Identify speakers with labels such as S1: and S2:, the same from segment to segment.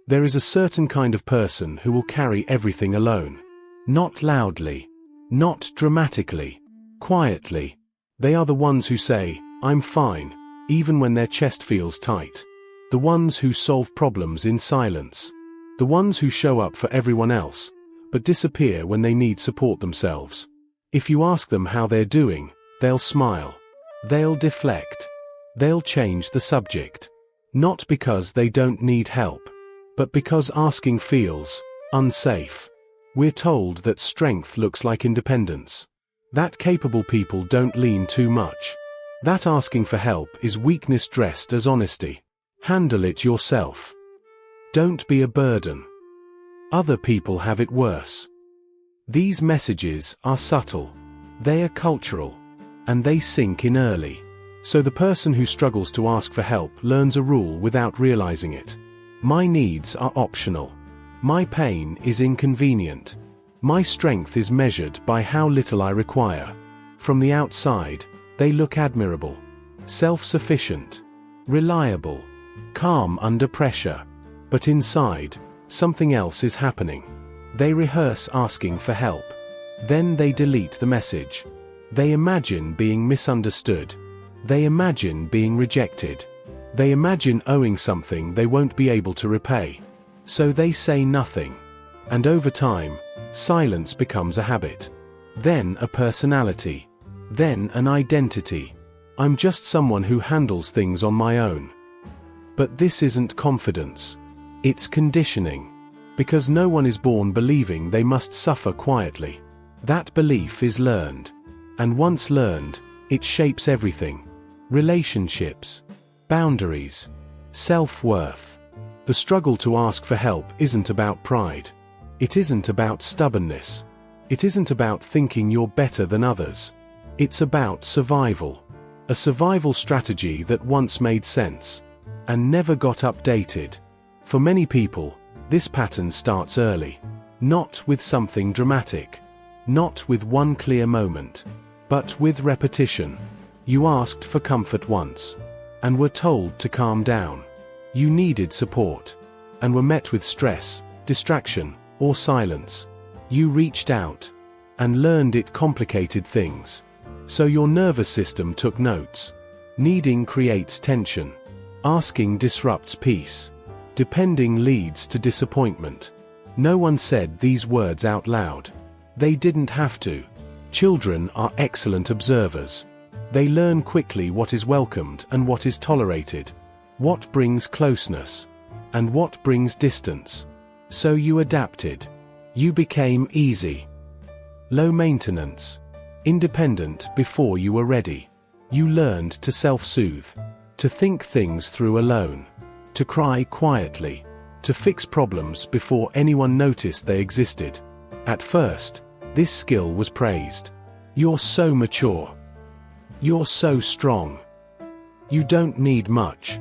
S1: There is a certain kind of person who will carry everything alone. Not loudly. Not dramatically. Quietly. They are the ones who say, "I'm fine," even when their chest feels tight. The ones who solve problems in silence. The ones who show up for everyone else, but disappear when they need support themselves. If you ask them how they're doing, they'll smile. They'll deflect. They'll change the subject. Not because they don't need help, but because asking feels unsafe. We're told that strength looks like independence. That capable people don't lean too much. That asking for help is weakness dressed as honesty. Handle it yourself. Don't be a burden. Other people have it worse. These messages are subtle. They are cultural. And they sink in early. So the person who struggles to ask for help learns a rule without realizing it. My needs are optional. My pain is inconvenient. My strength is measured by how little I require. From the outside, they look admirable, self-sufficient, reliable, calm under pressure. But inside, something else is happening. They rehearse asking for help. Then they delete the message. They imagine being misunderstood. They imagine being rejected. They imagine owing something they won't be able to repay. So they say nothing. And over time, silence becomes a habit. Then a personality. Then an identity. I'm just someone who handles things on my own. But this isn't confidence. It's conditioning. Because no one is born believing they must suffer quietly. That belief is learned. And once learned, it shapes everything. Relationships. Boundaries. Self-worth. The struggle to ask for help isn't about pride. It isn't about stubbornness. It isn't about thinking you're better than others. It's about survival. A survival strategy that once made sense. And never got updated. For many people, this pattern starts early. Not with something dramatic. Not with one clear moment. But with repetition. You asked for comfort once. And were told to calm down. You needed support. And were met with stress, distraction, or silence. You reached out. And learned it complicated things. So your nervous system took notes. Needing creates tension. Asking disrupts peace. Depending leads to disappointment. No one said these words out loud. They didn't have to. Children are excellent observers. They learn quickly what is welcomed and what is tolerated. What brings closeness. And what brings distance. So you adapted. You became easy. Low maintenance. Independent before you were ready. You learned to self-soothe. To think things through alone. To cry quietly. To fix problems before anyone noticed they existed. At first, this skill was praised. You're so mature. You're so strong. You don't need much.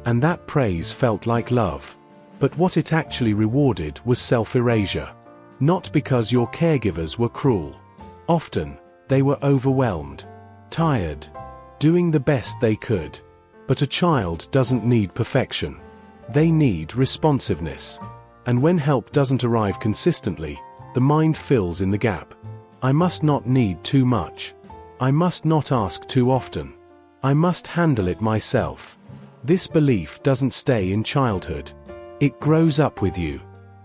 S1: And that praise felt like love. But what it actually rewarded was self-erasure. Not because your caregivers were cruel. Often, they were overwhelmed. Tired. Doing the best they could. But a child doesn't need perfection. They need responsiveness. And when help doesn't arrive consistently, the mind fills in the gap. I must not need too much. I must not ask too often. I must handle it myself. This belief doesn't stay in childhood. It grows up with you.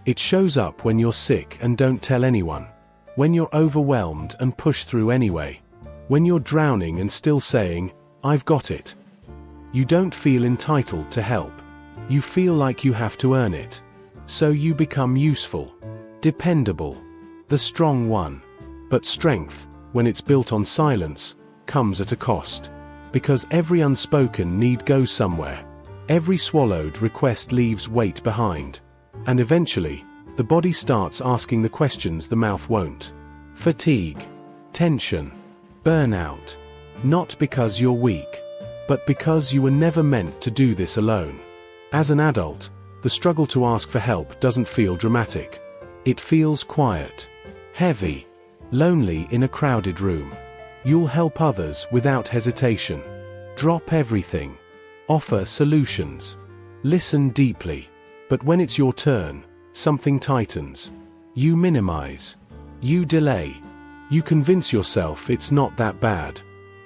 S1: It shows up when you're sick and don't tell anyone. When you're overwhelmed and push through anyway. When you're drowning and still saying, "I've got it." You don't feel entitled to help. You feel like you have to earn it. So you become useful. Dependable. The strong one. But strength, when it's built on silence, comes at a cost. Because every unspoken need goes somewhere. Every swallowed request leaves weight behind. And eventually, the body starts asking the questions the mouth won't. Fatigue. Tension. Burnout. Not because you're weak, but because you were never meant to do this alone. As an adult, the struggle to ask for help doesn't feel dramatic. It feels quiet. Heavy. Lonely in a crowded room. You'll help others without hesitation. Drop everything. Offer solutions. Listen deeply. But when it's your turn, something tightens. You minimize. You delay. You convince yourself it's not that bad.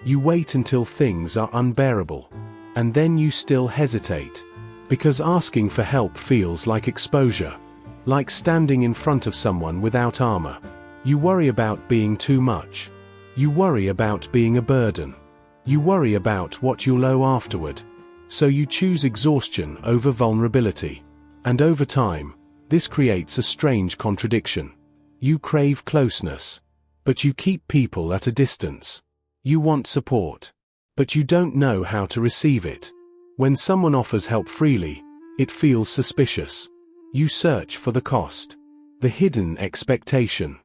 S1: You wait until things are unbearable. And then you still hesitate. Because asking for help feels like exposure. Like standing in front of someone without armor. You worry about being too much. You worry about being a burden. You worry about what you'll owe afterward. So you choose exhaustion over vulnerability. And over time, this creates a strange contradiction. You crave closeness. But you keep people at a distance. You want support. But you don't know how to receive it. When someone offers help freely, it feels suspicious. You search for the cost. The hidden expectation.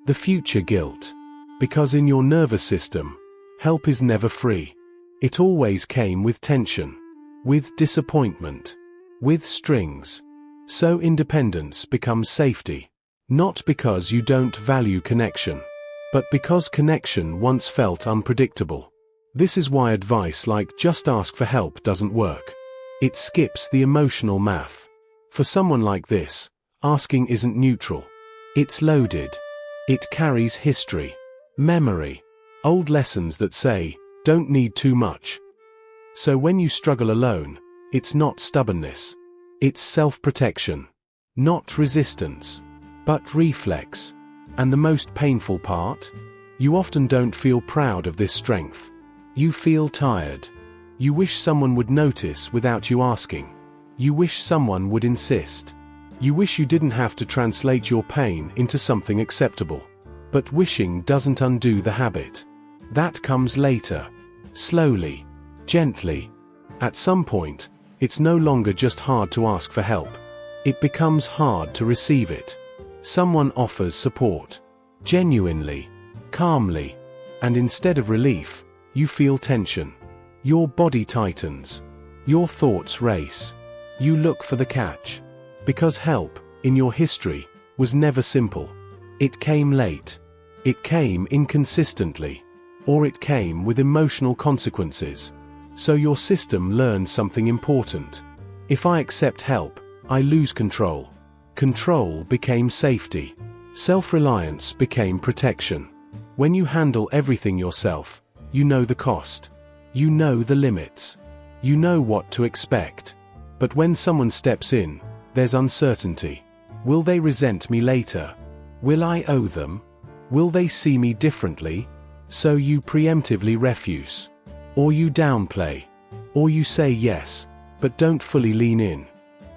S1: The future guilt. Because in your nervous system, help is never free. It always came with tension. With disappointment. With strings. So independence becomes safety. Not because you don't value connection. But because connection once felt unpredictable. This is why advice like just ask for help doesn't work. It skips the emotional math. For someone like this, asking isn't neutral. It's loaded. It carries history, memory, old lessons that say, don't need too much. So when you struggle alone, it's not stubbornness. It's self-protection. Not resistance, but reflex. And the most painful part? You often don't feel proud of this strength. You feel tired. You wish someone would notice without you asking. You wish someone would insist. You wish you didn't have to translate your pain into something acceptable. But wishing doesn't undo the habit. That comes later. Slowly. Gently. At some point, it's no longer just hard to ask for help. It becomes hard to receive it. Someone offers support. Genuinely. Calmly. And instead of relief, you feel tension. Your body tightens. Your thoughts race. You look for the catch. Because help, in your history, was never simple. It came late. It came inconsistently. Or it came with emotional consequences. So your system learned something important. If I accept help, I lose control. Control became safety. Self-reliance became protection. When you handle everything yourself, you know the cost. You know the limits. You know what to expect. But when someone steps in, there's uncertainty. Will they resent me later? Will I owe them? Will they see me differently? So you preemptively refuse. Or you downplay. Or you say yes, but don't fully lean in.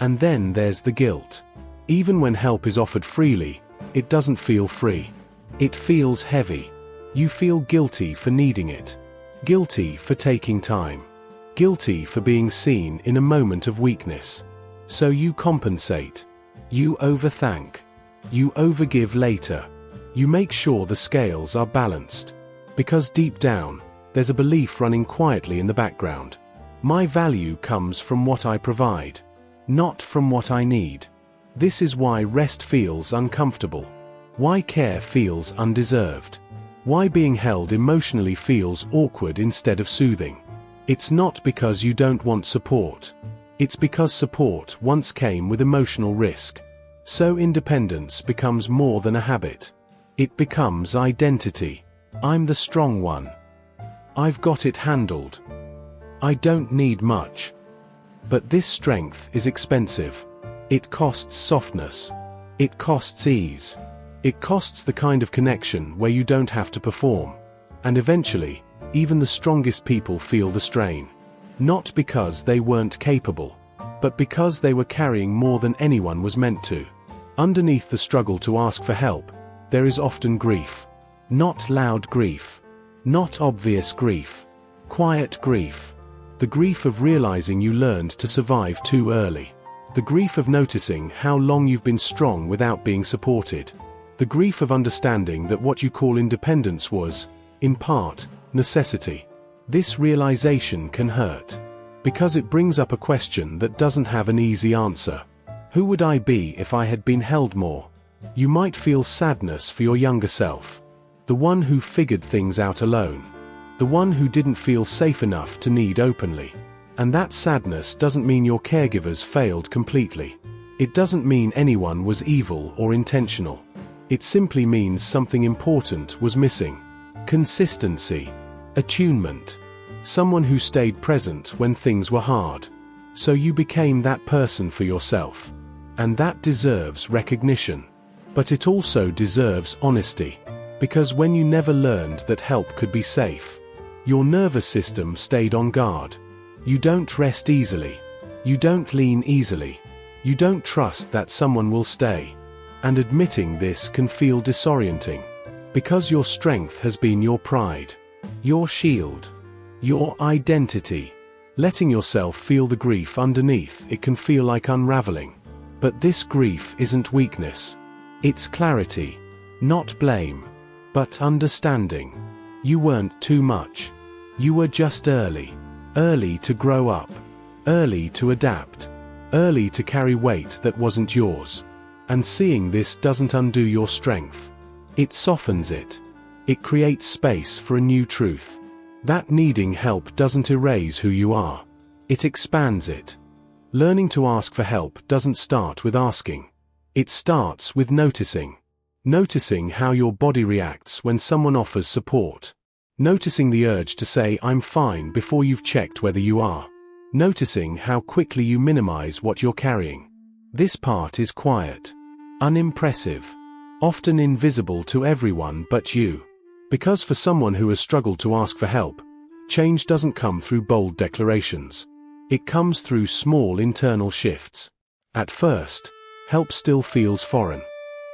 S1: And then there's the guilt. Even when help is offered freely, it doesn't feel free. It feels heavy. You feel guilty for needing it. Guilty for taking time. Guilty for being seen in a moment of weakness. So you compensate. You overthank. You overgive later. You make sure the scales are balanced. Because deep down, there's a belief running quietly in the background. My value comes from what I provide, not from what I need. This is why rest feels uncomfortable. Why care feels undeserved. Why being held emotionally feels awkward instead of soothing. It's not because you don't want support. It's because support once came with emotional risk. So independence becomes more than a habit. It becomes identity. I'm the strong one. I've got it handled. I don't need much. But this strength is expensive. It costs softness. It costs ease. It costs the kind of connection where you don't have to perform. And eventually, even the strongest people feel the strain. Not because they weren't capable, but because they were carrying more than anyone was meant to. Underneath the struggle to ask for help, there is often grief. Not loud grief. Not obvious grief. Quiet grief. The grief of realizing you learned to survive too early. The grief of noticing how long you've been strong without being supported. The grief of understanding that what you call independence was, in part, necessity. This realization can hurt. Because it brings up a question that doesn't have an easy answer. Who would I be if I had been held more? You might feel sadness for your younger self. The one who figured things out alone. The one who didn't feel safe enough to need openly. And that sadness doesn't mean your caregivers failed completely. It doesn't mean anyone was evil or intentional. It simply means something important was missing. Consistency. Attunement. Someone who stayed present when things were hard. So you became that person for yourself. And that deserves recognition. But it also deserves honesty. Because when you never learned that help could be safe, your nervous system stayed on guard. You don't rest easily. You don't lean easily. You don't trust that someone will stay. And admitting this can feel disorienting. Because your strength has been your pride, your shield, your identity. Letting yourself feel the grief underneath it can feel like unraveling. But this grief isn't weakness. It's clarity. Not blame. But understanding. You weren't too much. You were just early. Early to grow up. Early to adapt. Early to carry weight that wasn't yours. And seeing this doesn't undo your strength. It softens it. It creates space for a new truth. That needing help doesn't erase who you are. It expands it. Learning to ask for help doesn't start with asking. It starts with noticing. Noticing how your body reacts when someone offers support. Noticing the urge to say "I'm fine" before you've checked whether you are. Noticing how quickly you minimize what you're carrying. This part is quiet. Unimpressive. Often invisible to everyone but you. Because for someone who has struggled to ask for help, change doesn't come through bold declarations. It comes through small internal shifts. At first, help still feels foreign.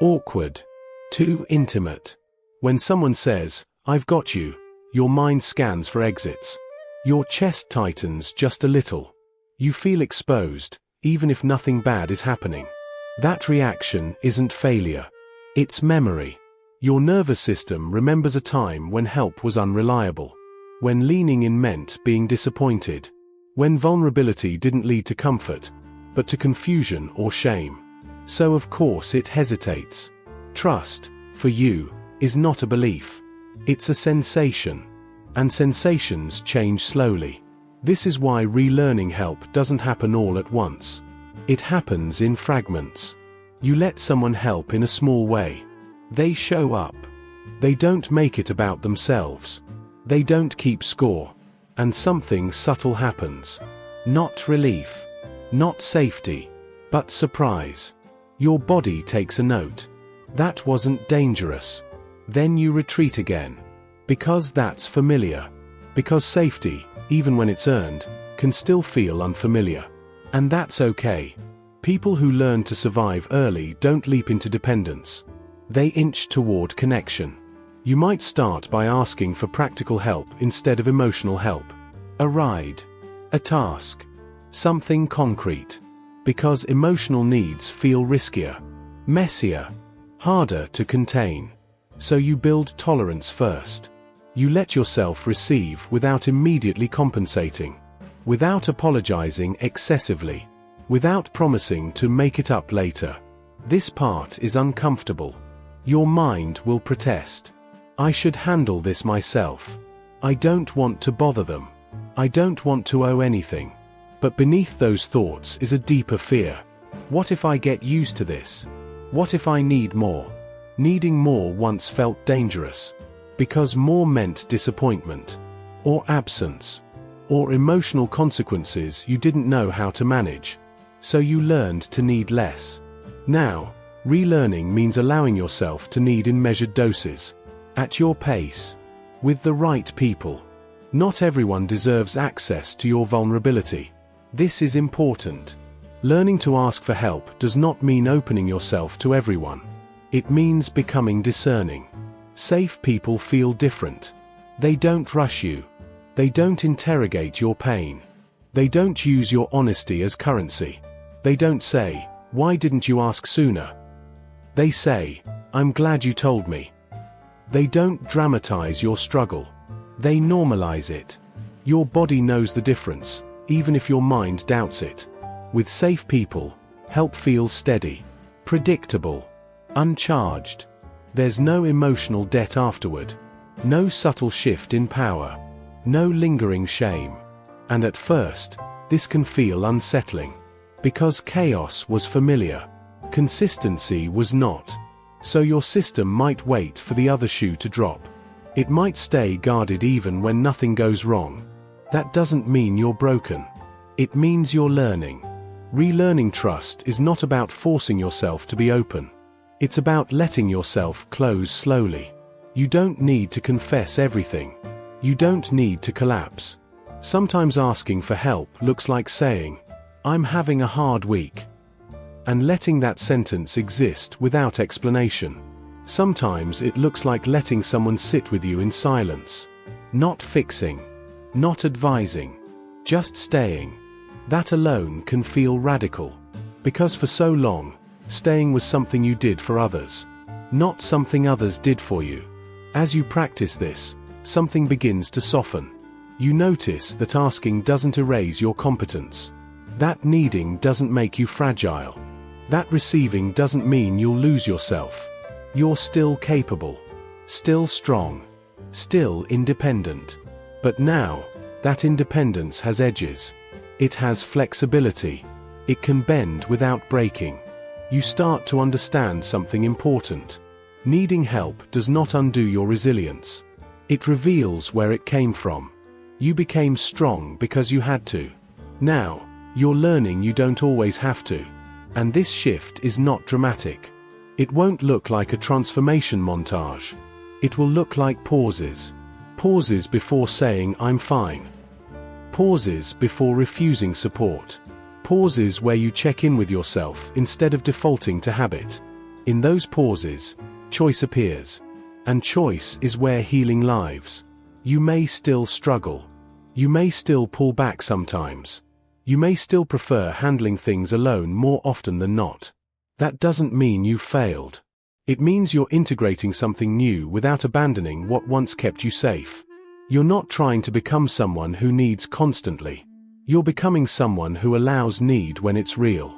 S1: Awkward. Too intimate. When someone says, "I've got you," your mind scans for exits. Your chest tightens just a little. You feel exposed, even if nothing bad is happening. That reaction isn't failure. It's memory. Your nervous system remembers a time when help was unreliable. When leaning in meant being disappointed. When vulnerability didn't lead to comfort, but to confusion or shame. So of course it hesitates. Trust, for you, is not a belief. It's a sensation. And sensations change slowly. This is why relearning help doesn't happen all at once. It happens in fragments. You let someone help in a small way. They show up. They don't make it about themselves. They don't keep score. And something subtle happens. Not relief. Not safety. But surprise. Your body takes a note. That wasn't dangerous. Then you retreat again. Because that's familiar. Because safety, even when it's earned, can still feel unfamiliar. And that's okay. People who learn to survive early don't leap into dependence. They inch toward connection. You might start by asking for practical help instead of emotional help. A ride. A task. Something concrete. Because emotional needs feel riskier. Messier. Harder to contain. So you build tolerance first. You let yourself receive without immediately compensating. Without apologizing excessively. Without promising to make it up later. This part is uncomfortable. Your mind will protest. I should handle this myself. I don't want to bother them. I don't want to owe anything. But beneath those thoughts is a deeper fear. What if I get used to this? What if I need more? Needing more once felt dangerous. Because more meant disappointment. Or absence. Or emotional consequences you didn't know how to manage. So you learned to need less. Now, relearning means allowing yourself to need in measured doses. At your pace. With the right people. Not everyone deserves access to your vulnerability. This is important. Learning to ask for help does not mean opening yourself to everyone. It means becoming discerning. Safe people feel different. They don't rush you. They don't interrogate your pain. They don't use your honesty as currency. They don't say, "Why didn't you ask sooner?" They say, "I'm glad you told me." They don't dramatize your struggle. They normalize it. Your body knows the difference, even if your mind doubts it. With safe people, help feels steady, predictable, uncharged. There's no emotional debt afterward. No subtle shift in power. No lingering shame. And at first, this can feel unsettling. Because chaos was familiar. Consistency was not. So your system might wait for the other shoe to drop. It might stay guarded even when nothing goes wrong. That doesn't mean you're broken. It means you're learning. Relearning trust is not about forcing yourself to be open. It's about letting yourself close slowly. You don't need to confess everything. You don't need to collapse. Sometimes asking for help looks like saying, "I'm having a hard week," and letting that sentence exist without explanation. Sometimes it looks like letting someone sit with you in silence. Not fixing. Not advising. Just staying. That alone can feel radical. Because for so long, staying was something you did for others, not something others did for you. As you practice this, something begins to soften. You notice that asking doesn't erase your competence. That needing doesn't make you fragile. That receiving doesn't mean you'll lose yourself. You're still capable, still strong, still independent. But now, that independence has edges. It has flexibility. It can bend without breaking. You start to understand something important. Needing help does not undo your resilience. It reveals where it came from. You became strong because you had to. Now, you're learning you don't always have to. And this shift is not dramatic. It won't look like a transformation montage. It will look like pauses. Pauses before saying, "I'm fine." Pauses before refusing support. Pauses where you check in with yourself instead of defaulting to habit. In those pauses, choice appears. And choice is where healing lives. You may still struggle. You may still pull back sometimes. You may still prefer handling things alone more often than not. That doesn't mean you've failed. It means you're integrating something new without abandoning what once kept you safe. You're not trying to become someone who needs constantly. You're becoming someone who allows need when it's real.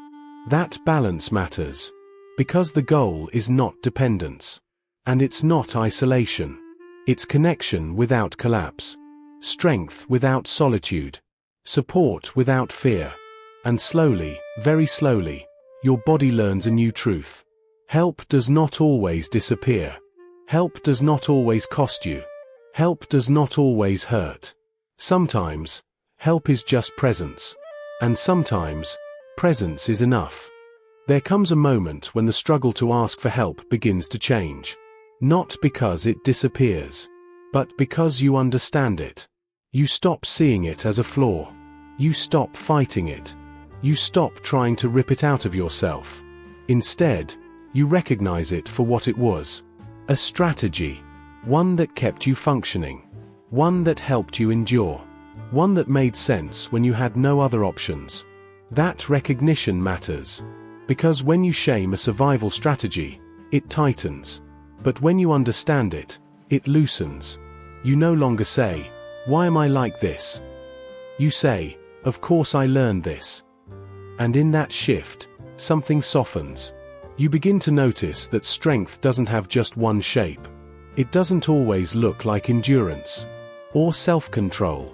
S1: That balance matters. Because the goal is not dependence. And it's not isolation. It's connection without collapse. Strength without solitude. Support without fear. And slowly, very slowly, your body learns a new truth. Help does not always disappear. Help does not always cost you. Help does not always hurt. Sometimes, help is just presence. And sometimes, presence is enough. There comes a moment when the struggle to ask for help begins to change. Not because it disappears, but because you understand it. You stop seeing it as a flaw. You stop fighting it. You stop trying to rip it out of yourself. Instead, you recognize it for what it was. A strategy. One that kept you functioning. One that helped you endure. One that made sense when you had no other options. That recognition matters. Because when you shame a survival strategy, it tightens. But when you understand it, it loosens. You no longer say, "Why am I like this?" You say, "Of course I learned this." And in that shift, something softens. You begin to notice that strength doesn't have just one shape. It doesn't always look like endurance, or self-control,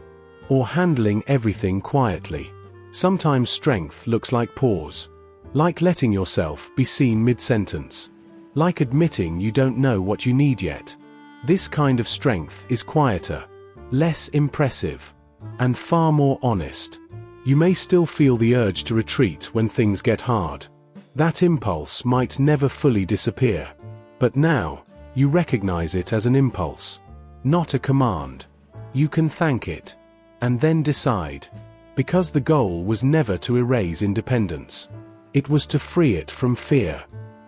S1: or handling everything quietly. Sometimes strength looks like pause, like letting yourself be seen mid-sentence, like admitting you don't know what you need yet. This kind of strength is quieter, less impressive, and far more honest. You may still feel the urge to retreat when things get hard. That impulse might never fully disappear. But now, you recognize it as an impulse, not a command. You can thank it, and then decide. Because the goal was never to erase independence. It was to free it from fear.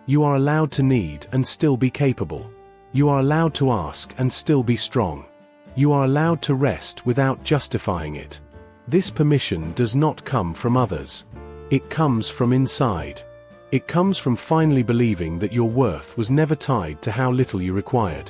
S1: You are allowed to need and still be capable. You are allowed to ask and still be strong. You are allowed to rest without justifying it. This permission does not come from others. It comes from inside. It comes from finally believing that your worth was never tied to how little you required.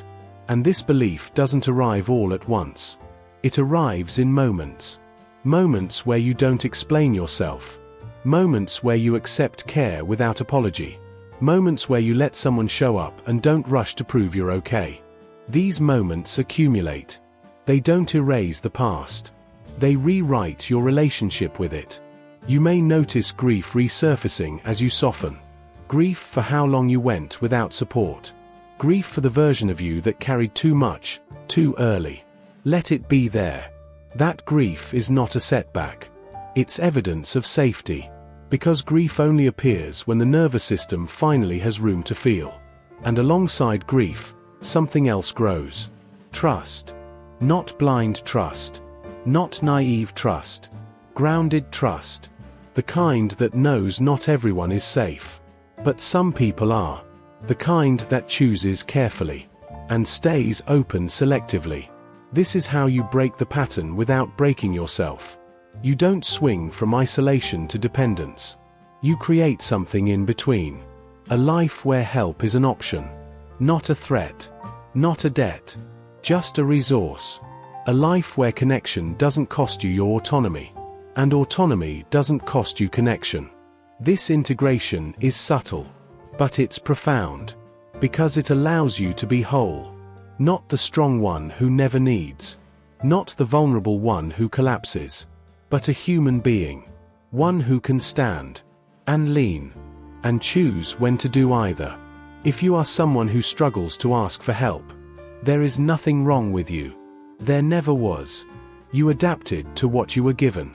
S1: And this belief doesn't arrive all at once. It arrives in moments. Moments where you don't explain yourself. Moments where you accept care without apology. Moments where you let someone show up and don't rush to prove you're okay. These moments accumulate. They don't erase the past. They rewrite your relationship with it. You may notice grief resurfacing as you soften. Grief for how long you went without support. Grief for the version of you that carried too much, too early. Let it be there. That grief is not a setback. It's evidence of safety. Because grief only appears when the nervous system finally has room to feel. And alongside grief, something else grows. Trust. Not blind trust. Not naive trust. Grounded trust. The kind that knows not everyone is safe. But some people are. The kind that chooses carefully. And stays open selectively. This is how you break the pattern without breaking yourself. You don't swing from isolation to dependence. You create something in between. A life where help is an option. Not a threat. Not a debt. Just a resource. A life where connection doesn't cost you your autonomy. And autonomy doesn't cost you connection. This integration is subtle. But it's profound. Because it allows you to be whole. Not the strong one who never needs. Not the vulnerable one who collapses. But a human being. One who can stand. And lean. And choose when to do either. If you are someone who struggles to ask for help, there is nothing wrong with you. There never was. You adapted to what you were given.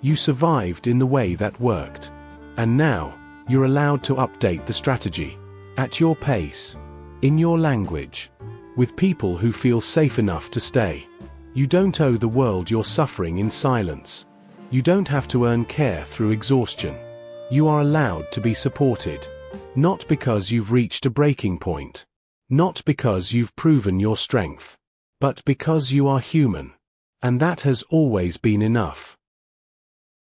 S1: You survived in the way that worked. And now, you're allowed to update the strategy. At your pace. In your language. With people who feel safe enough to stay. You don't owe the world your suffering in silence. You don't have to earn care through exhaustion. You are allowed to be supported. Not because you've reached a breaking point. Not because you've proven your strength. But because you are human. And that has always been enough.